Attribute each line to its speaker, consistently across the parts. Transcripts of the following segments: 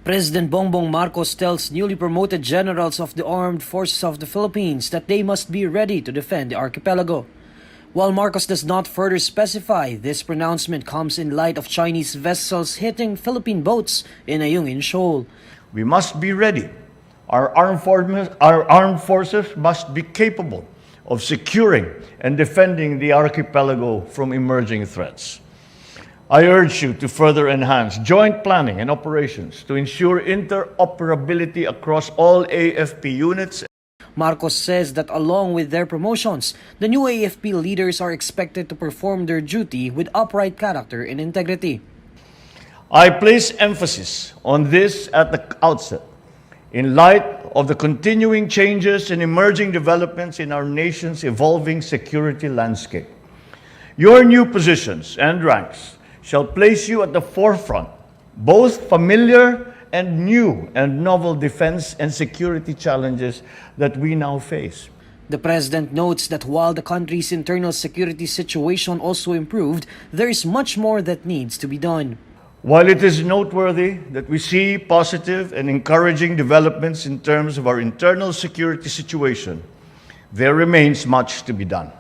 Speaker 1: President Bongbong Marcos tells newly promoted generals of the Armed Forces of the Philippines that they must be ready to defend the archipelago. While Marcos does not further specify, this pronouncement comes in light of Chinese vessels hitting Philippine boats in Ayungin Shoal.
Speaker 2: We must be ready. Our armed forces must be capable of securing and defending the archipelago from emerging threats. I urge you to further enhance joint planning and operations to ensure interoperability across all AFP units.
Speaker 1: Marcos says that along with their promotions, the new AFP leaders are expected to perform their duty with upright character and integrity.
Speaker 2: I place emphasis on this at the outset, in light of the continuing changes and emerging developments in our nation's evolving security landscape. Your new positions and ranks shall place you at the forefront, both familiar and new and novel defense and security challenges that we now face.
Speaker 1: The president notes that while the country's internal security situation also improved, there is much more that needs to be done.
Speaker 2: While it is noteworthy that we see positive and encouraging developments in terms of our internal security situation, there remains much to be done.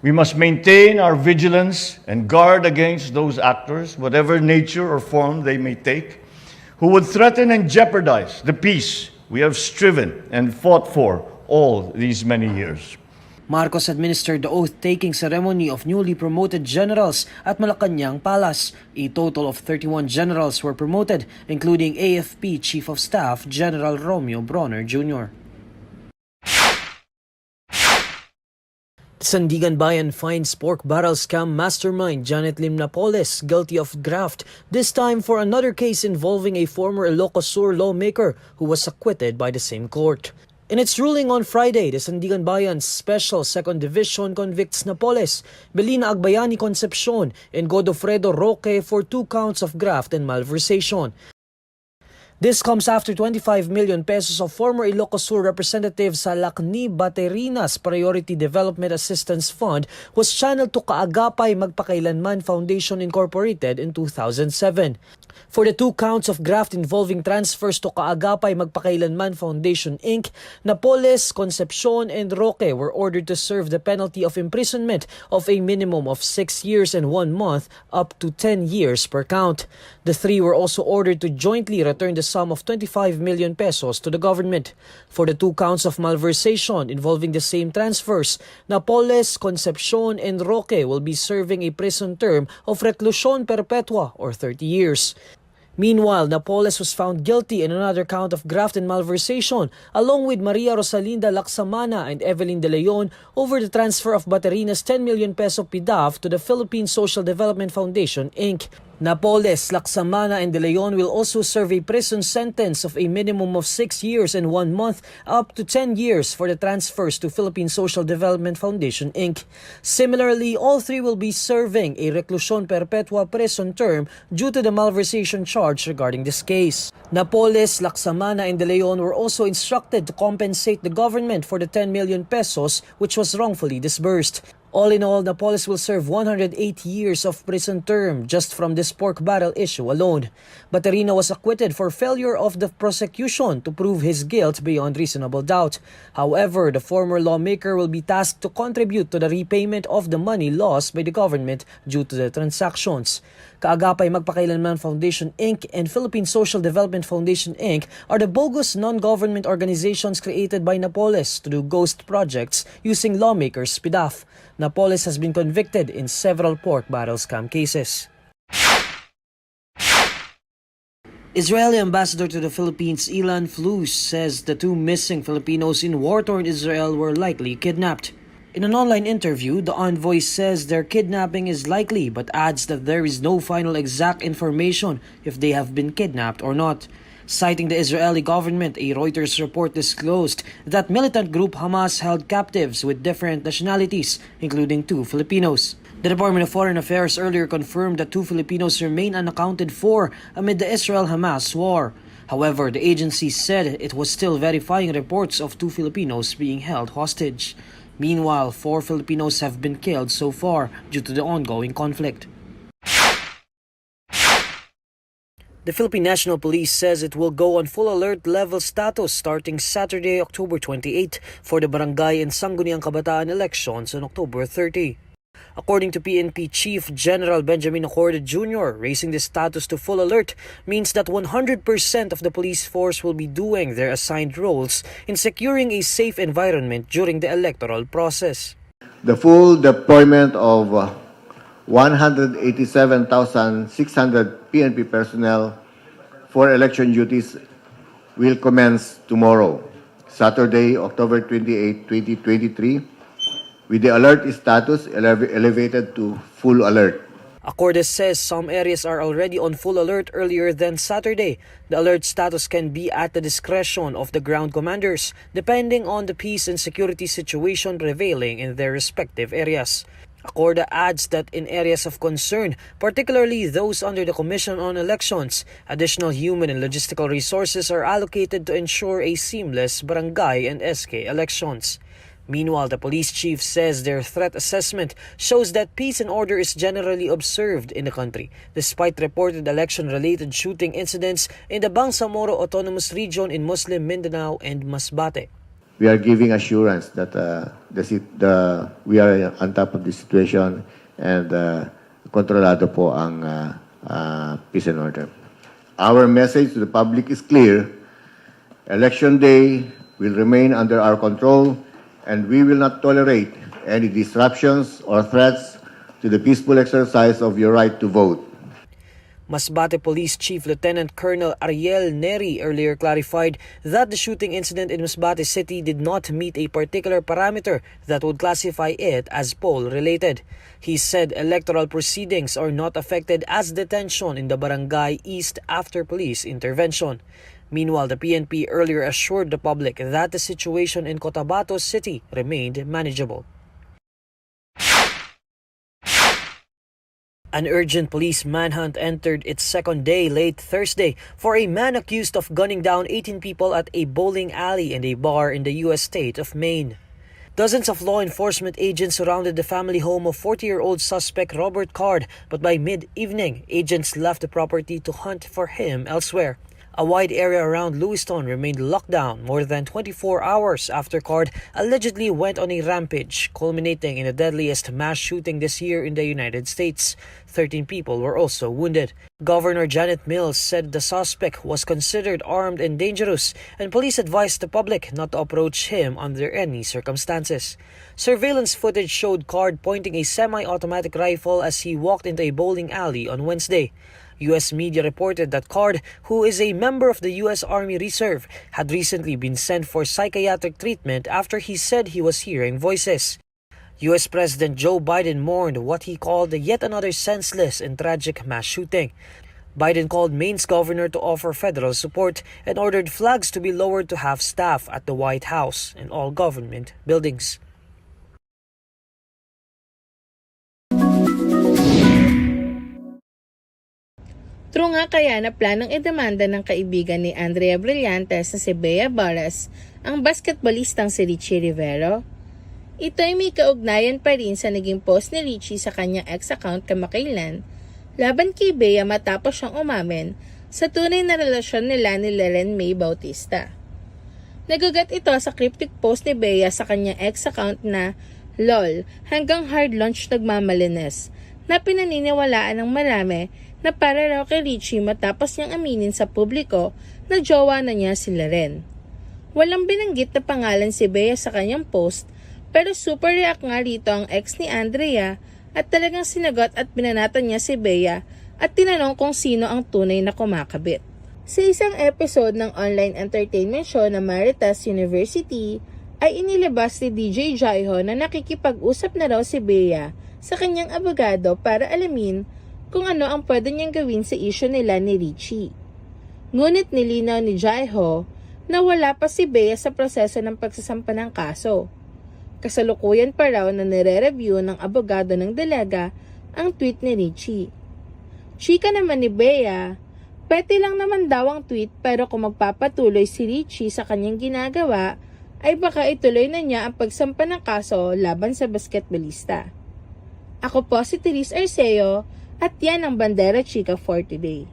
Speaker 2: We must maintain our vigilance and guard against those actors, whatever nature or form they may take, who would threaten and jeopardize the peace we have striven and fought for all these many years.
Speaker 1: Marcos administered the oath-taking ceremony of newly promoted generals at Malacanang Palace. A total of 31 generals were promoted, including AFP Chief of Staff General Romeo Bronner Jr. Sandigan Bayan finds pork barrel scam mastermind Janet Lim Napoles guilty of graft, this time for another case involving a former Ilocos Sur lawmaker who was acquitted by the same court. In its ruling on Friday, the Sandigan Bayan's Special Second Division convicts Napoles, Belina Agbayani Concepcion, and Godofredo Roque for 2 counts of graft and malversation. This comes after 25 million pesos of former Ilocos Sur Representative Salakni Baterina's Priority Development Assistance Fund was channeled to Kaagapay Magpakailanman Foundation Incorporated in 2007. For the 2 counts of graft involving transfers to Kaagapay Magpakailanman Foundation Inc., Napoles, Concepcion, and Roque were ordered to serve the penalty of imprisonment of a minimum of 6 years and 1 month up to 10 years per count. The 3 were also ordered to jointly return the sum of 25 million pesos to the government. For the 2 counts of malversation involving the same transfers, Napoles, Concepcion, and Roque will be serving a prison term of reclusion perpetua or 30 years. Meanwhile, Napoles was found guilty in another count of graft and malversation along with Maria Rosalinda Laksamana and Evelyn De Leon over the transfer of Baterina's 10 million peso PDAF to the Philippine Social Development Foundation, Inc. Napoles, Laksamana, and De Leon will also serve a prison sentence of a minimum of 6 years and 1 month up to 10 years for the transfers to Philippine Social Development Foundation, Inc. Similarly, all 3 will be serving a reclusion perpetua prison term due to the malversation charge regarding this case. Napoles, Laksamana, and De Leon were also instructed to compensate the government for the 10 million pesos which was wrongfully disbursed. All in all, Napoles will serve 108 years of prison term just from this pork barrel issue alone. Baterina was acquitted for failure of the prosecution to prove his guilt beyond reasonable doubt. However, the former lawmaker will be tasked to contribute to the repayment of the money lost by the government due to the transactions. Kaagapay Magpakailanman Foundation Inc. and Philippine Social Development Foundation Inc. are the bogus non-government organizations created by Napoles to do ghost projects using lawmakers' PDAF. Napoles has been convicted in several pork barrel scam cases. Israeli ambassador to the Philippines Ilan Flus says the 2 missing Filipinos in war-torn Israel were likely kidnapped. In an online interview, the envoy says their kidnapping is likely but adds that there is no final exact information if they have been kidnapped or not. Citing the Israeli government, a Reuters report disclosed that militant group Hamas held captives with different nationalities, including 2 Filipinos. The Department of Foreign Affairs earlier confirmed that 2 Filipinos remain unaccounted for amid the Israel-Hamas war. However, the agency said it was still verifying reports of 2 Filipinos being held hostage. Meanwhile, 4 Filipinos have been killed so far due to the ongoing conflict. The Philippine National Police says it will go on full alert level status starting Saturday, October 28 for the barangay and Sangguniang Kabataan elections on October 30. According to PNP Chief General Benjamin Acorde Jr., raising the status to full alert means that 100% of the police force will be doing their assigned roles in securing a safe environment during the electoral process.
Speaker 3: The full deployment of 187,600 PNP personnel for election duties will commence tomorrow, Saturday, October 28, 2023, with the alert status elevated to full alert.
Speaker 1: Acorde says some areas are already on full alert earlier than Saturday. The alert status can be at the discretion of the ground commanders, depending on the peace and security situation prevailing in their respective areas. Acorde adds that in areas of concern, particularly those under the Commission on Elections, additional human and logistical resources are allocated to ensure a seamless barangay and SK elections. Meanwhile, the police chief says their threat assessment shows that peace and order is generally observed in the country, despite reported election-related shooting incidents in the Bangsamoro Autonomous Region in Muslim Mindanao and Masbate.
Speaker 3: We are giving assurance that we are on top of the situation and kontrolado po ang peace and order. Our message to the public is clear. Election day will remain under our control, and we will not tolerate any disruptions or threats to the peaceful exercise of your right to vote.
Speaker 1: Masbate Police Chief Lieutenant Colonel Ariel Neri earlier clarified that the shooting incident in Masbate City did not meet a particular parameter that would classify it as poll-related. He said electoral proceedings are not affected as detention in the barangay east after police intervention. Meanwhile, the PNP earlier assured the public that the situation in Cotabato City remained manageable. An urgent police manhunt entered its second day late Thursday for a man accused of gunning down 18 people at a bowling alley and a bar in the U.S. state of Maine. Dozens of law enforcement agents surrounded the family home of 40-year-old suspect Robert Card, but by mid-evening, agents left the property to hunt for him elsewhere. A wide area around Lewiston remained locked down more than 24 hours after Card allegedly went on a rampage, culminating in the deadliest mass shooting this year in the United States. 13 people were also wounded. Governor Janet Mills said the suspect was considered armed and dangerous, and police advised the public not to approach him under any circumstances. Surveillance footage showed Card pointing a semi-automatic rifle as he walked into a bowling alley on Wednesday. U.S. media reported that Card, who is a member of the U.S. Army Reserve, had recently been sent for psychiatric treatment after he said he was hearing voices. U.S. President Joe Biden mourned what he called yet another senseless and tragic mass shooting. Biden called Maine's governor to offer federal support and ordered flags to be lowered to half staff at the White House and all government buildings.
Speaker 4: True nga kaya na planong idemanda ng kaibigan ni Andrea Brillantes na si Bea Barras ang basketballistang si Richie Rivero? Ito ay may kaugnayan pa rin sa naging post ni Richie sa kanyang ex-account kamakailan laban kay Bea matapos siyang umamin sa tunay na relasyon nila ni Leren May Bautista. Nagugat ito sa cryptic post ni Bea sa kanyang ex-account na LOL hanggang hard launch nagmamalinis na pinaniniwalaan ng marami na para raw kay Richie matapos niyang aminin sa publiko na jowa na niya si Leren. Walang binanggit na pangalan si Bea sa kanyang post pero super react nga rito ang ex ni Andrea at talagang sinagot at binanatan niya si Bea at tinanong kung sino ang tunay na kumakabit. Sa isang episode ng online entertainment show na Maritas University ay inilabas ni DJ Jaiho na nakikipag-usap na raw si Bea sa kanyang abogado para alamin kung ano ang pwede niyang gawin sa issue nila ni Richie. Ngunit nilinaw ni Jaiho na wala pa si Bea sa proseso ng pagsasampa ng kaso. Kasalukuyan pa raw na nire-review ng abogado ng dalaga ang tweet ni Richie. Chika naman ni Bea, pwede lang naman daw ang tweet pero kung magpapatuloy si Richie sa kanyang ginagawa, ay baka ituloy na niya ang pagsampa ng kaso laban sa basketballista. Ako po si Therese Arceo at yan ang Bandera Chika for today.